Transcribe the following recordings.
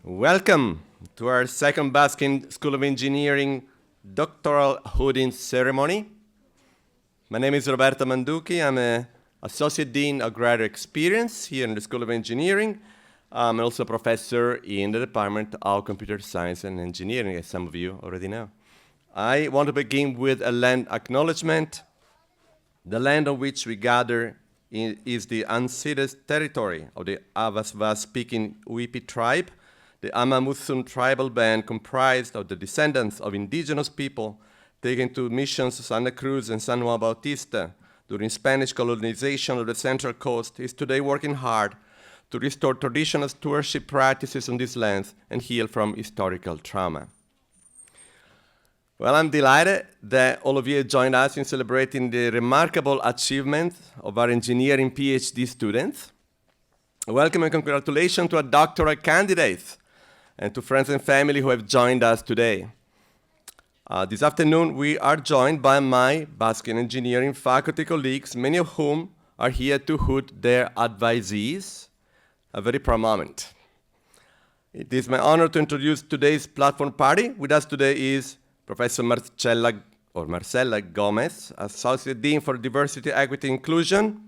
Welcome to our second Baskin School of Engineering doctoral hooding ceremony. My name is Roberto Manducchi. I'm an Associate Dean of Graduate Experience here in the School of Engineering. I'm also a professor in the Department of Computer Science and Engineering, as some of you already know. I want to begin with a land acknowledgement. The land on which we gather is the unceded territory of the Avasvas-speaking Uipi tribe, the Amamuthun tribal band comprised of the descendants of indigenous people taken to missions Santa Cruz and San Juan Bautista during Spanish colonization of the Central Coast, is today working hard to restore traditional stewardship practices on these lands and heal from historical trauma. Well, I'm delighted that all of you joined us in celebrating the remarkable achievement of our engineering PhD students. Welcome and congratulations to our doctoral candidates and to friends and family who have joined us today. This afternoon, we are joined by my Baskin Engineering faculty colleagues, many of whom are here to hood their advisees, a very proud moment. It is my honor to introduce today's platform party. With us today is Professor Marcela Gomez, Associate Dean for Diversity, Equity, Inclusion,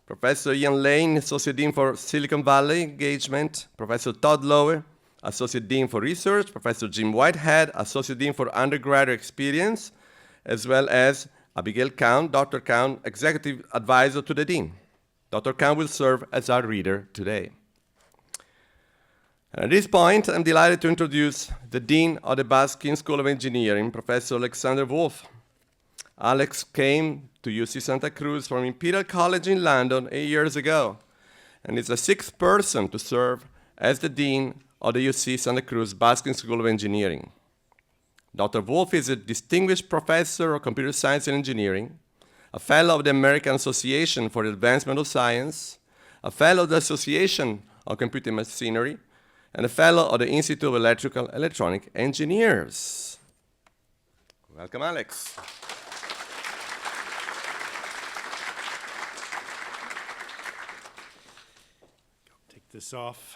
Professor Ian Lane, Associate Dean for Silicon Valley Engagement, Professor Todd Lowe, Associate Dean for Research, Professor Jim Whitehead, Associate Dean for Undergraduate Experience, as well as Abigail Count, Dr. Count, Executive Advisor to the Dean. Dr. Count will serve as our reader today. At this point, I'm delighted to introduce the Dean of the Baskin School of Engineering, Professor Alexander Wolf. Alex came to UC Santa Cruz from Imperial College in London 8 years ago, and is the sixth person to serve as the Dean of the UC Santa Cruz Baskin School of Engineering. Dr. Wolf is a distinguished professor of computer science and engineering, a fellow of the American Association for the Advancement of Science, a fellow of the Association of Computing Machinery, and a fellow of the Institute of Electrical and Electronic Engineers. Welcome, Alex. Take this off.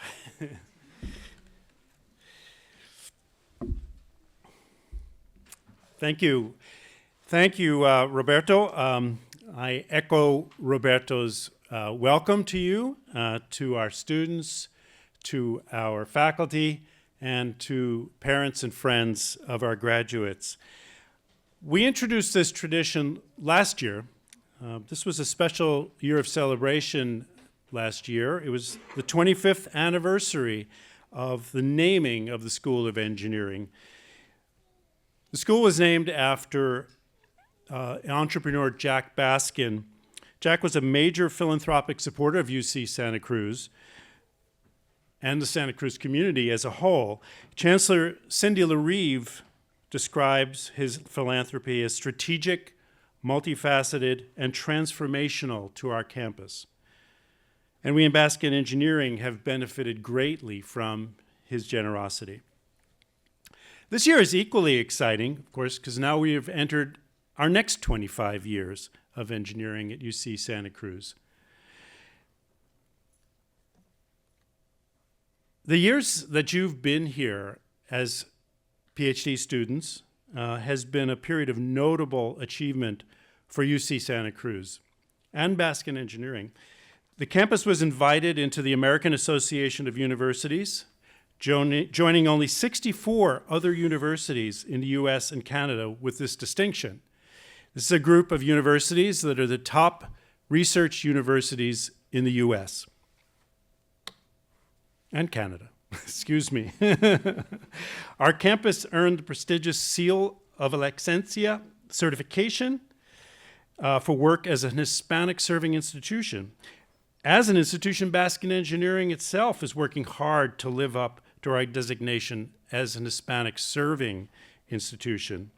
Thank you. Thank you, Roberto. I echo Roberto's welcome to you, to our students, to our faculty, and to parents and friends of our graduates. We introduced this tradition last year. This was a special year of celebration last year. It was the 25th anniversary of the naming of the School of Engineering. The school was named after entrepreneur Jack Baskin. Jack was a major philanthropic supporter of UC Santa Cruz and the Santa Cruz community as a whole. Chancellor Cindy LaRive describes his philanthropy as strategic, multifaceted, and transformational to our campus. And we in Baskin Engineering have benefited greatly from his generosity. This year is equally exciting, of course, because now we have entered our next 25 years of engineering at UC Santa Cruz. The years that you've been here as PhD students has been a period of notable achievement for UC Santa Cruz and Baskin Engineering. The campus was invited into the American Association of Universities, joining only 64 other universities in the US and Canada with this distinction. This is a group of universities that are the top research universities in the US and Canada. Excuse me. Our campus earned the prestigious Seal of Excellencia certification for work as an Hispanic-serving institution. As an institution, Baskin Engineering itself is working hard to live up to our designation as an Hispanic-serving institution.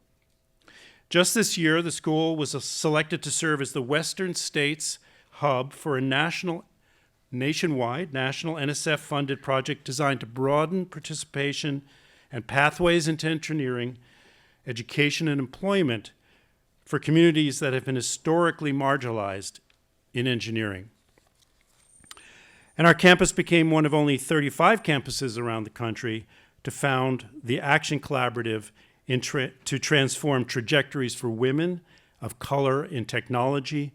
Just this year, the school was selected to serve as the Western States hub for a nationwide NSF-funded project designed to broaden participation and pathways into engineering, education, and employment for communities that have been historically marginalized in engineering. And our campus became one of only 35 campuses around the country to found the Action Collaborative to transform trajectories for women of color in technology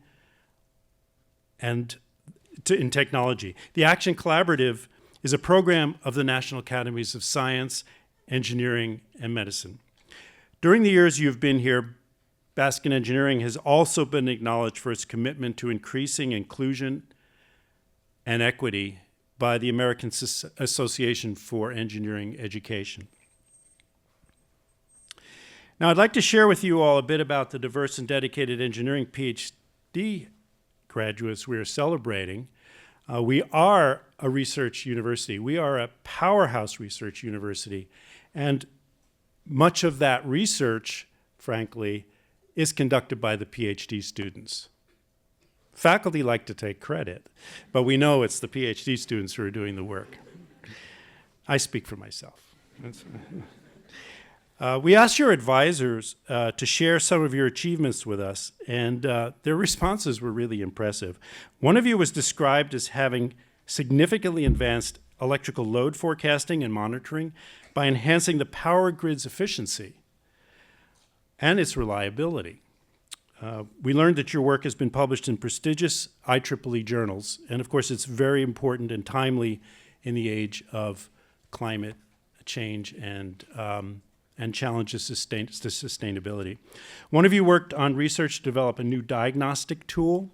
in technology. The Action Collaborative is a program of the National Academies of Science, Engineering, and Medicine. During the years you've been here, Baskin Engineering has also been acknowledged for its commitment to increasing inclusion and equity by the American Association for Engineering Education. Now, I'd like to share with you all a bit about the diverse and dedicated engineering PhD graduates we are celebrating. We are a research university. We are a powerhouse research university. And much of that research, frankly, is conducted by the PhD students. Faculty like to take credit, but we know it's the PhD students who are doing the work. I speak for myself. We asked your advisors to share some of your achievements with us, and their responses were really impressive. One of you was described as having significantly advanced electrical load forecasting and monitoring by enhancing the power grid's efficiency and its reliability. We learned that your work has been published in prestigious IEEE journals, and of course it's very important and timely in the age of climate change and challenges to sustainability. One of you worked on research to develop a new diagnostic tool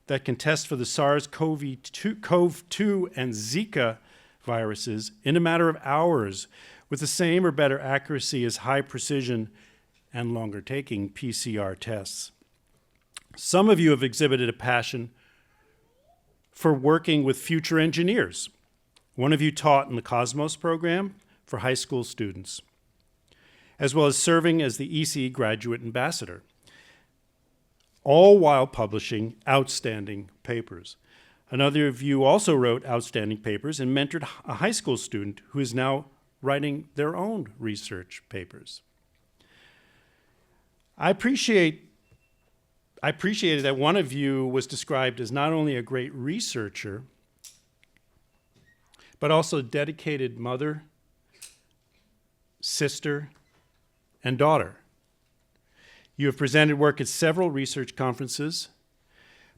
that can test for the SARS-CoV-2 and Zika viruses in a matter of hours with the same or better accuracy as high precision and longer taking PCR tests. Some of you have exhibited a passion for working with future engineers. One of you taught in the Cosmos program for high school students, as well as serving as the ECE graduate ambassador, all while publishing outstanding papers. Another of you also wrote outstanding papers and mentored a high school student who is now writing their own research papers. I appreciated that one of you was described as not only a great researcher, but also a dedicated mother, sister, and daughter. You have presented work at several research conferences,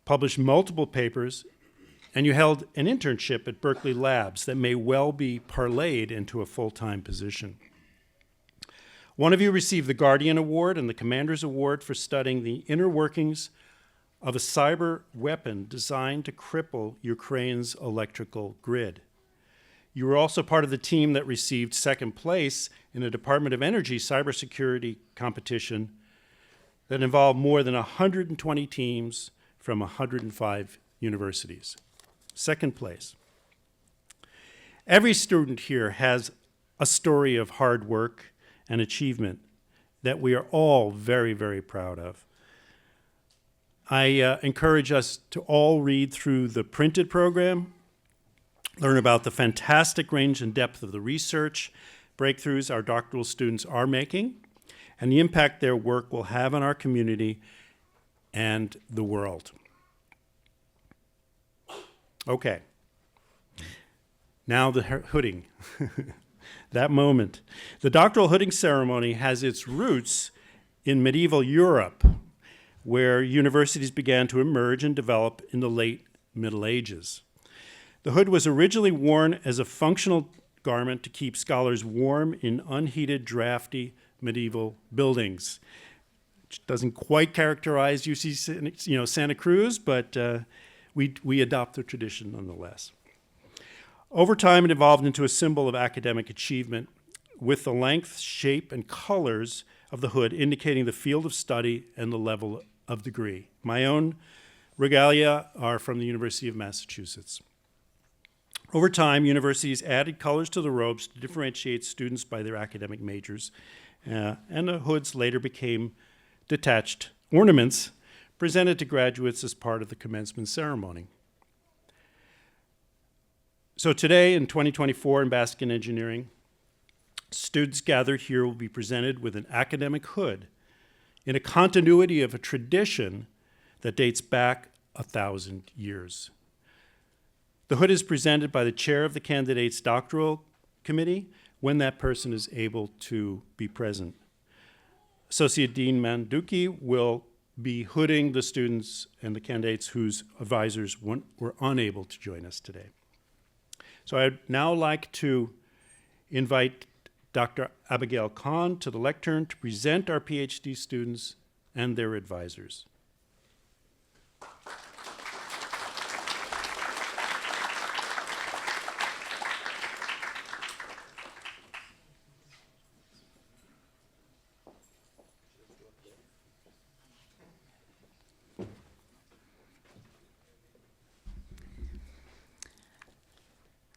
published multiple papers, and you held an internship at Berkeley Labs that may well be parlayed into a full-time position. One of you received the Guardian Award and the Commander's Award for studying the inner workings of a cyber weapon designed to cripple Ukraine's electrical grid. You were also part of the team that received second place in a Department of Energy cybersecurity competition that involved more than 120 teams from 105 universities. Second place. Every student here has a story of hard work and achievement that we are all very, very proud of. I encourage us to all read through the printed program, learn about the fantastic range and depth of the research breakthroughs our doctoral students are making, and the impact their work will have on our community and the world. Okay. Now the hooding. That moment. The doctoral hooding ceremony has its roots in medieval Europe, where universities began to emerge and develop in the late Middle Ages. The hood was originally worn as a functional garment to keep scholars warm in unheated, drafty medieval buildings. Which doesn't quite characterize UC Santa Cruz, but we adopt the tradition nonetheless. Over time, it evolved into a symbol of academic achievement with the length, shape, and colors of the hood indicating the field of study and the level of degree. My own regalia are from the University of Massachusetts. Over time, universities added colors to the robes to differentiate students by their academic majors, and the hoods later became detached ornaments presented to graduates as part of the commencement ceremony. So today, in 2024 in Baskin Engineering, students gathered here will be presented with an academic hood in a continuity of a tradition that dates back 1,000 years. The hood is presented by the chair of the candidate's doctoral committee when that person is able to be present. Associate Dean Manduki will be hooding the students and the candidates whose advisors were unable to join us today. So I'd now like to invite Dr. Abigail Khan to the lectern to present our PhD students and their advisors.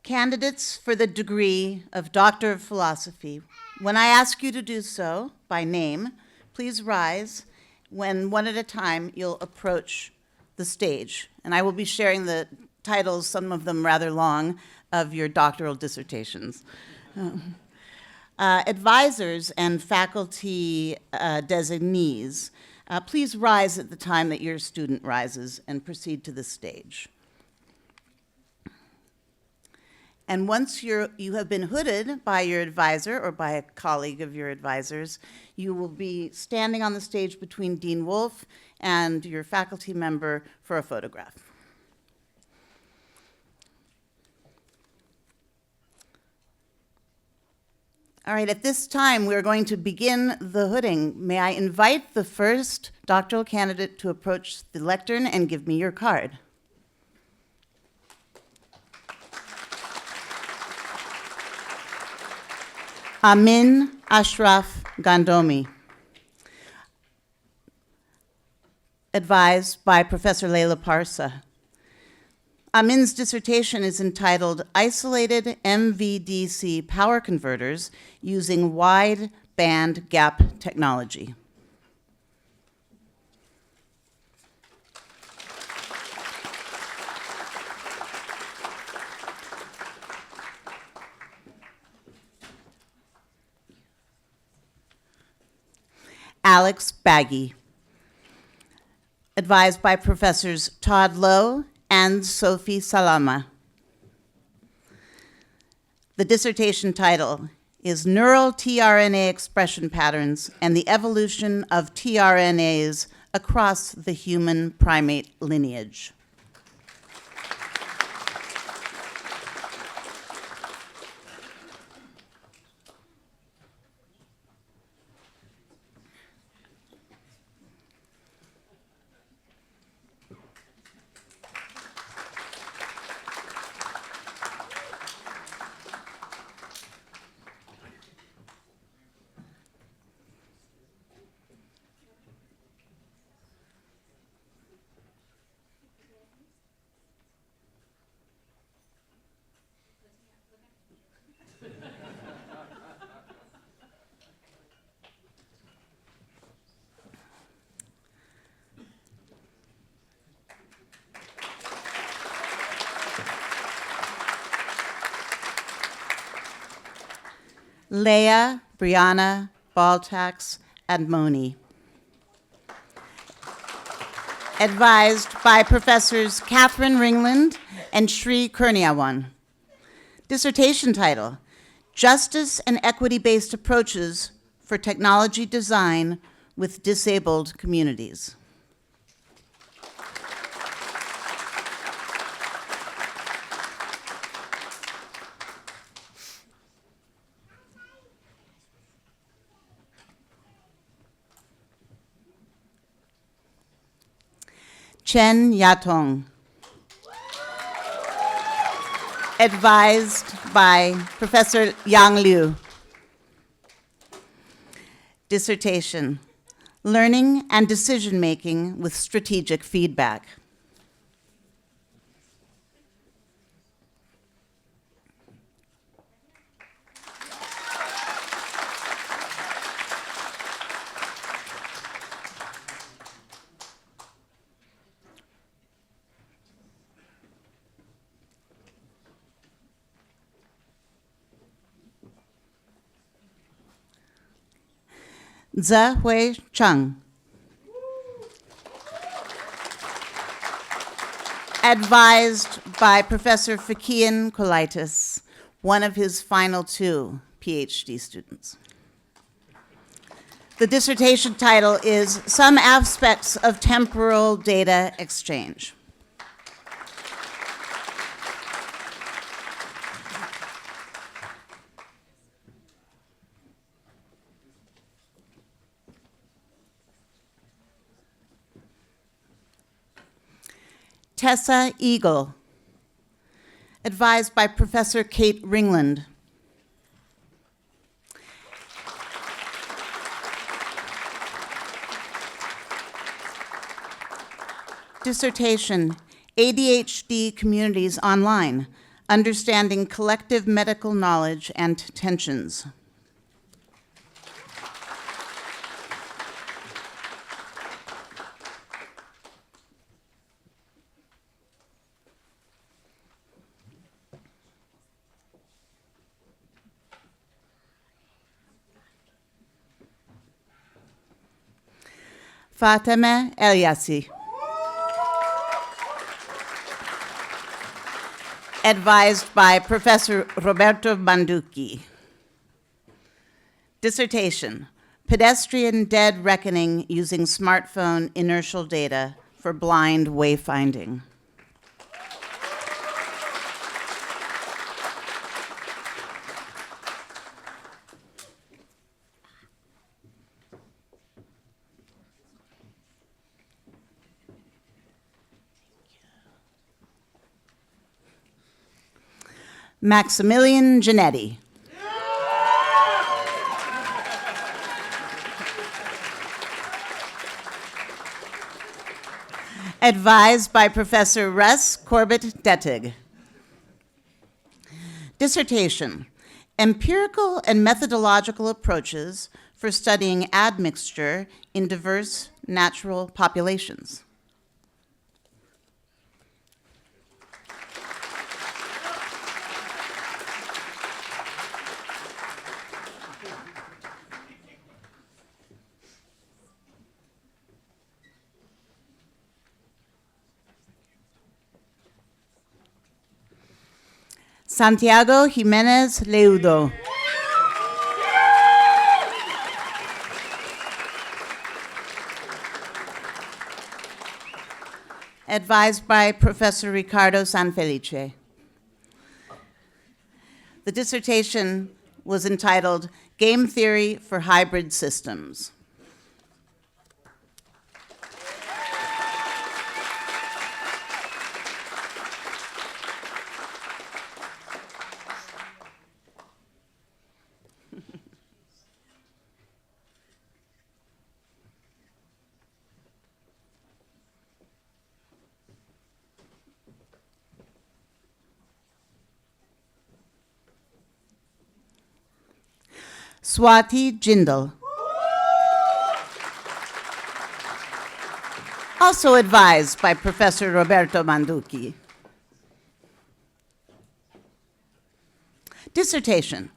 Candidates for the degree of Doctor of Philosophy, when I ask you to do so by name, please rise. When one at a time, you'll approach the stage. And I will be sharing the titles, some of them rather long, of your doctoral dissertations. Advisors and faculty designees, please rise at the time that your student rises and proceed to the stage. And once you have been hooded by your advisor or by a colleague of your advisors, you will be standing on the stage between Dean Wolf and your faculty member for a photograph. All right, at this time, we're going to begin the hooding. May I invite the first doctoral candidate to approach the lectern and give me your card. Amin Ashraf Gandomi, advised by Professor Leila Parsa. Amin's dissertation is entitled Isolated MVDC Power Converters Using Wide Band Gap Technology. Alex Baggy, advised by Professors Todd Lowe and Sophie Salama. The dissertation title is Neural tRNA Expression Patterns and the Evolution of tRNAs Across the Human Primate Lineage. Leah, Brianna, Baltax, and Moni. Advised by Professors Catherine Ringland and Sri Kurniawan. Dissertation title, Justice and Equity-Based Approaches for Technology Design with Disabled Communities. Chen Yatong, advised by Professor Yang Liu. Dissertation, Learning and Decision-Making with Strategic Feedback. Zihui Cheng, Advised by Professor Fakian Kolaitis, one of his final two PhD students. The dissertation title is Some Aspects of Temporal Data Exchange. Tessa Eagle, advised by Professor Kate Ringland. Dissertation, ADHD Communities Online, Understanding Collective Medical Knowledge and Tensions. Fatema Elyasi, advised by Professor Roberto Banducchi. Dissertation, Pedestrian Dead Reckoning Using Smartphone Inertial Data for Blind Wayfinding. Maximilian Giannetti, advised by Professor Russ Corbett-Dettig. Dissertation, Empirical and Methodological Approaches for Studying Admixture in Diverse Natural Populations. Santiago Jimenez Leudo, advised by Professor Ricardo Sanfelice. The dissertation was entitled Game Theory for Hybrid Systems. Swati Jindal, also advised by Professor Roberto Banducchi. Dissertation,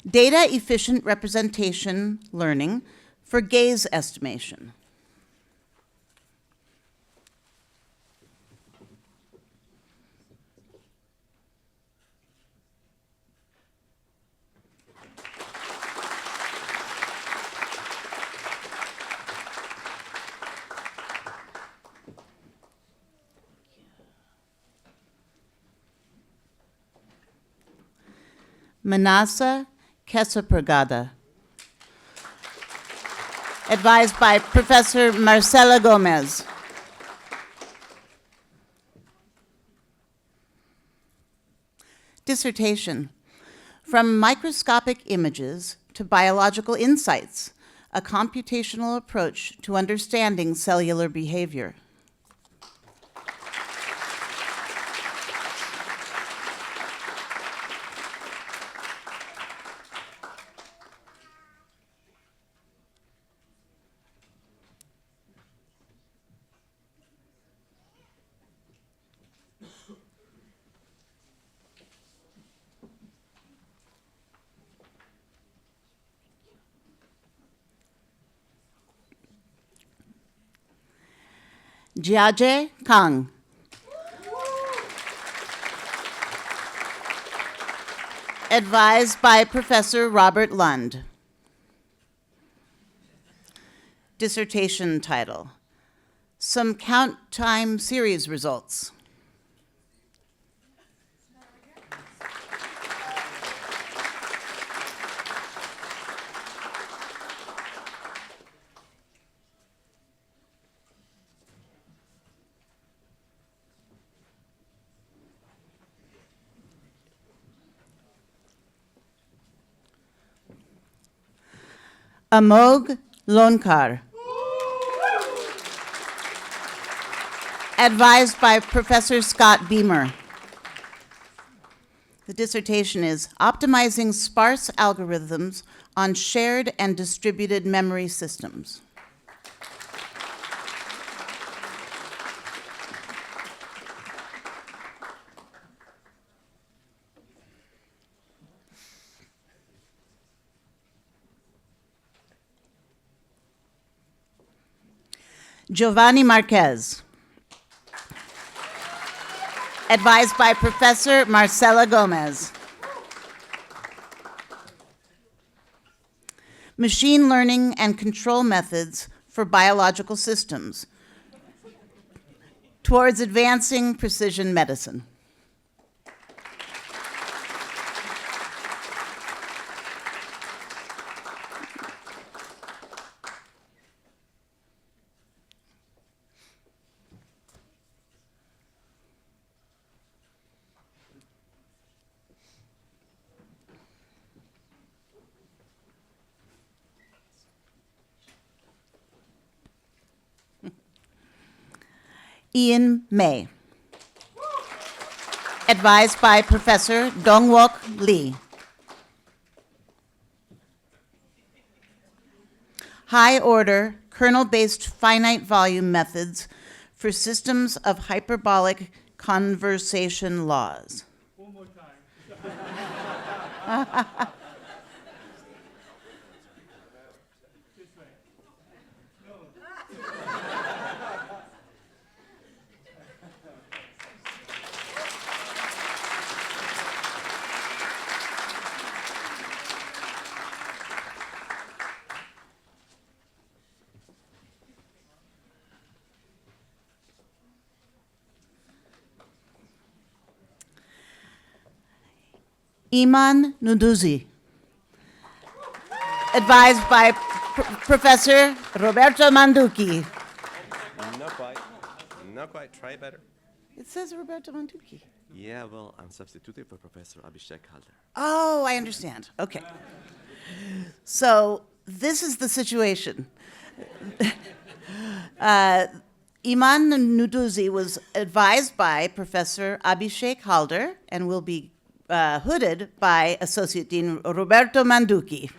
Data Efficient Representation Learning for Gaze Estimation. Manasa Kesapragada, advised by Professor Marcela Gomez. Dissertation, From Microscopic Images to Biological Insights, a computational approach to understanding cellular behavior. Jiaje Kang, Advised by Professor Robert Lund. Dissertation title: Some Count Time Series Results. Amog Lonkar. Advised by Professor Scott Beamer. The dissertation is Optimizing Sparse Algorithms on Shared and Distributed Memory Systems. Giovanni Marquez. Advised by Professor Marcela Gomez. Machine Learning and Control Methods for Biological Systems Towards Advancing Precision Medicine. Ian May. Advised by Professor Dongwook Lee. High-order, kernel-based finite volume methods for systems of hyperbolic conversation laws. One more time. This way. No. Iman Nuduzi. Advised by Professor Roberto Manduki. Not quite. Not quite. Try better. It says Roberto Manduki. Yeah, well, I'm substituting for Professor Abhishek Halder. Oh, I understand. Okay. So this is the situation. Iman Nuduzi was advised by Professor Abhishek Halder and will be hooded by Associate Dean Roberto Manduki.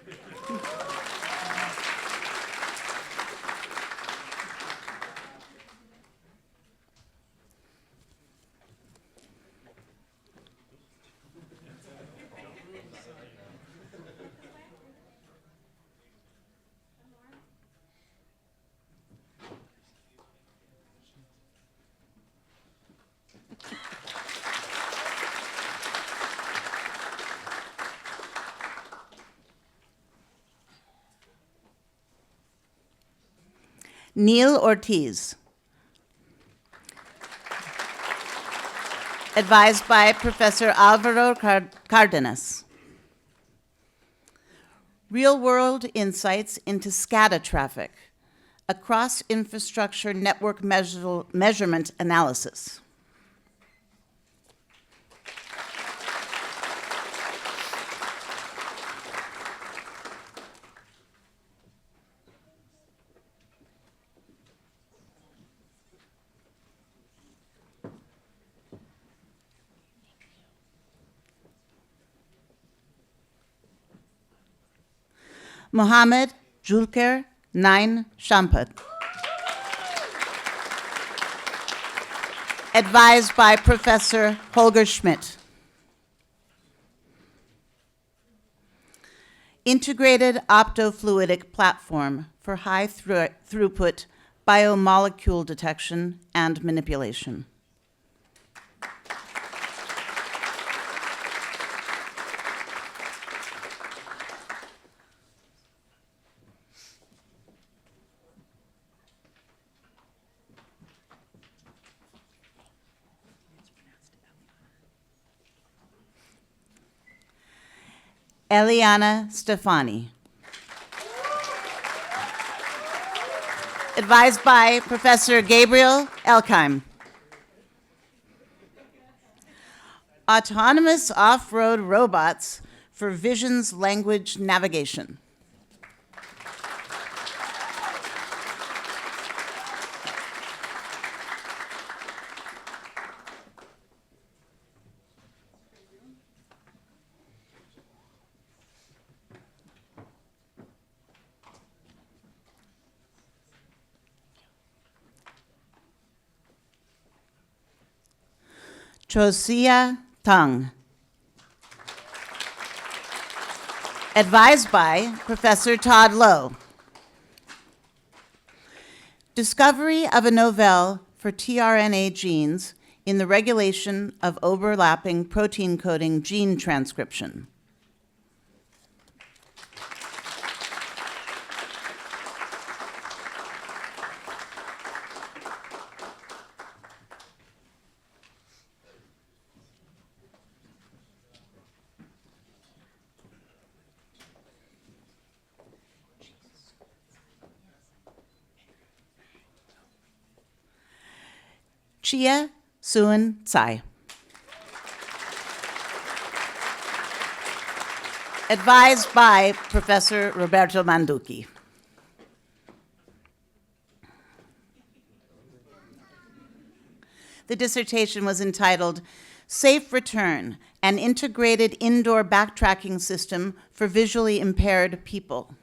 Neil Ortiz. Advised by Professor Alvaro Cardenas. Real-world insights into SCADA traffic, a cross-infrastructure network measurement analysis. Mohammed Julker Nain Shampat. Advised by Professor Holger Schmidt. Integrated optofluidic platform for high throughput biomolecule detection and manipulation. Eliana Stefani. Advised by Professor Gabriel Elkheim. Autonomous off-road robots for Visions Language Navigation. Chosia Tang. Advised by Professor Todd Lowe. Discovery of a novelle for tRNA genes in the regulation of overlapping protein coding gene transcription. Chia Suan Tsai. Advised by Professor Roberto Manducci. The dissertation was entitled Safe Return, an integrated indoor backtracking system for visually impaired people.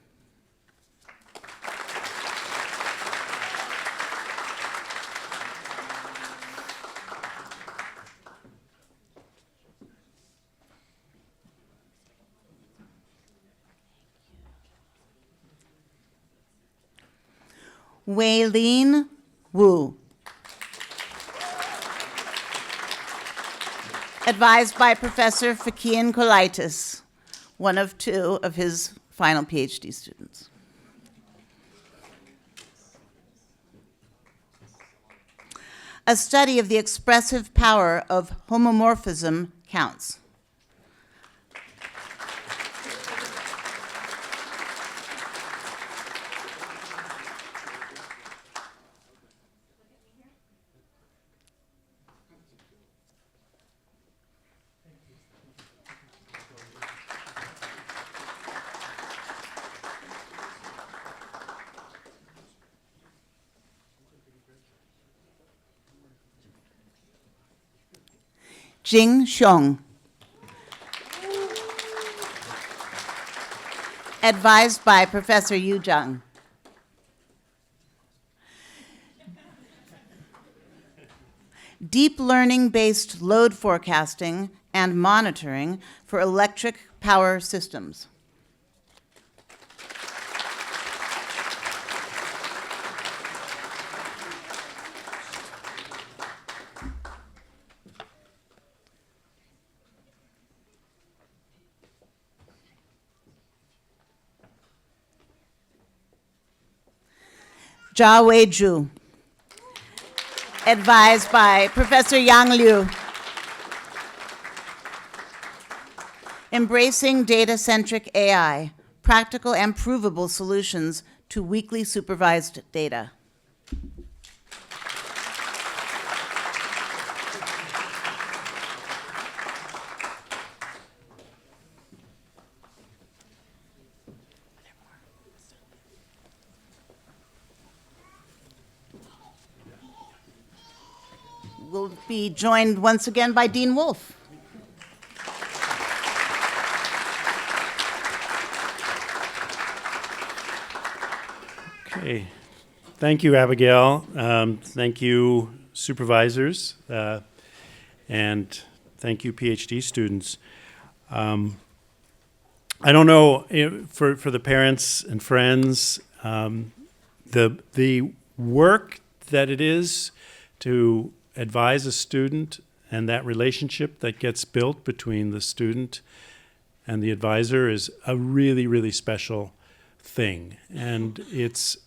Weilin Wu. Advised by Professor Fakian Kolaitis, one of two of his final PhD students. A study of the expressive power of homomorphism counts. Jing Xiong. Advised by Professor Yu Zhang. Deep learning-based load forecasting and monitoring for electric power systems. Jia Wei Zhu. Advised by Professor Yang Liu. Embracing data-centric AI, practical and provable solutions to weakly supervised data. We'll be joined once again by Dean Wolf. Okay. Thank you, Abigail. Thank you, supervisors, and thank you, PhD students. I don't know for the parents and friends, the work that it is to advise a student and that relationship that gets built between the student and the advisor is a really, really special thing. And it's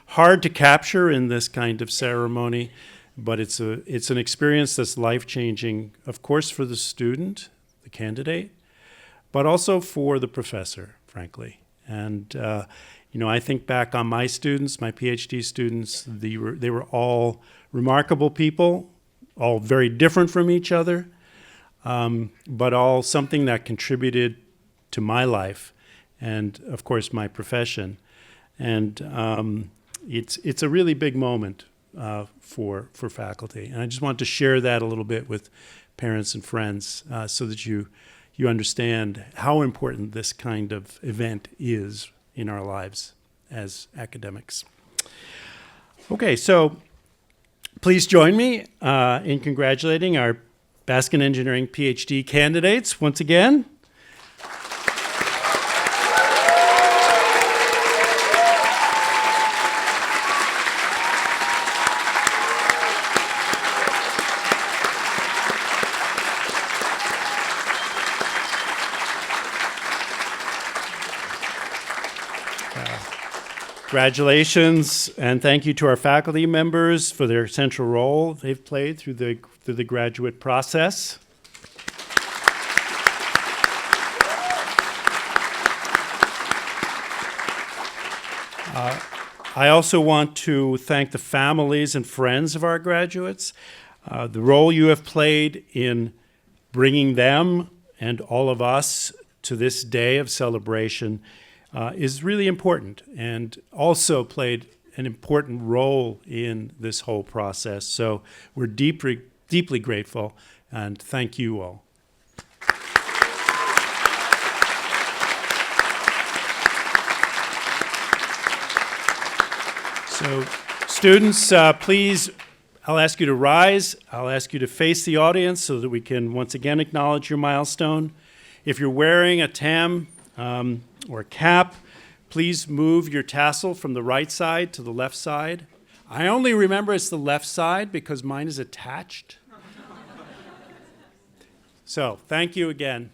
hard to capture in this kind of ceremony, but it's an experience that's life-changing, of course, for the student, the candidate, but also for the professor, frankly. And, I think back on my students, my PhD students, they were all remarkable people, all very different from each other, but all something that contributed to my life and, of course, my profession. And it's a really big moment for faculty. And I just want to share that a little bit with parents and friends so that you understand how important this kind of event is in our lives as academics. Okay, so please join me in congratulating our Baskin Engineering PhD candidates once again. Congratulations, and thank you to our faculty members for their central role they've played through the graduate process. I also want to thank the families and friends of our graduates. The role you have played in bringing them and all of us to this day of celebration is really important, and also played an important role in this whole process. So we're deeply grateful, and thank you all. So students, please, I'll ask you to rise. I'll ask you to face the audience so that we can once again acknowledge your milestone. If you're wearing a tam, or a cap, please move your tassel from the right side to the left side. I only remember it's the left side because mine is attached. So, thank you again.